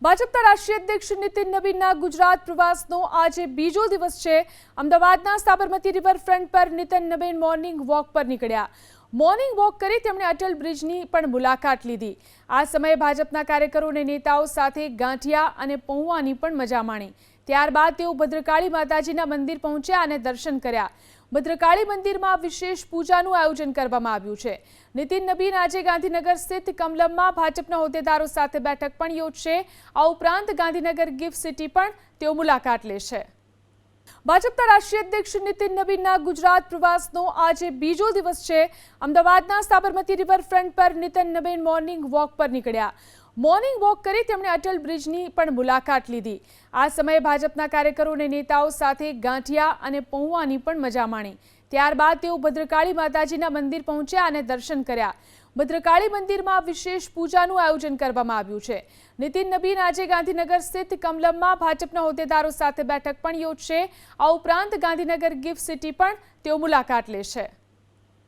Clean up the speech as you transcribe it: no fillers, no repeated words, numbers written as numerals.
ભાજપના રાષ્ટ્રીય અધ્યક્ષ નીતિન નબીનના ગુજરાત પ્રવાસનો આજે બીજો દિવસ છે। અમદાવાદના સાબરમતી રિવરફ્રન્ટ પર નીતિન નબીન મોર્નિંગ વોક પર નીકળ્યા। મોર્નિંગ વોક કરી તેમણે અટલ બ્રિજની પણ મુલાકાત લીધી। આ સમયે ભાજપના કાર્યકરો અને નેતાઓ સાથે ગાંઠિયા અને પૌવાની પણ મજા માણી। ત્યારબાદ તેઓ ભદ્રકાળી માતાજીના મંદિર પહોંચ્યા અને દર્શન કર્યા। ભદ્રકાળી મંદિરમાં વિશેષ પૂજાનું આયોજન કરવામાં આવ્યું છે। નીતિન નબીન આજે ગાંધીનગર સ્થિત કમલમમાં ભાજપના હોદ્દેદારો સાથે બેઠક પણ યોજશે। આ ઉપરાંત ગાંધીનગર ગિફ્ટ સિટી પણ તેઓ મુલાકાત લેશે। ભાજપના રાષ્ટ્રીય અધ્યક્ષ નીતિન નબીનના ગુજરાત પ્રવાસનો આજે બીજો દિવસ છે। અમદાવાદના સાબરમતી રિવરફ્રન્ટ પર નીતિન નબીન મોર્નિંગ વોક પર નીકળ્યા। મોર્નિંગ વોક કરી તેમણે અટલ બ્રિજની પણ મુલાકાત લીધી। આ સમયે ભાજપના કાર્યકરો અને નેતાઓ સાથે ગાંઠિયા અને પૌવાની પણ મજા માણી। ત્યારબાદ તેઓ ભદ્રકાળી માતાજીના મંદિર પહોંચ્યા અને દર્શન કર્યા। ભદ્રકાળી મંદિરમાં વિશેષ પૂજાનું આયોજન કરવામાં આવ્યું છે। નીતિન નબીન આજે ગાંધીનગર સ્થિત કમલમમાં ભાજપના હોદ્દેદારો સાથે બેઠક પણ યોજશે। આ ઉપરાંત ગાંધીનગર ગિફ્ટ સિટી પણ તેઓ મુલાકાત લેશે।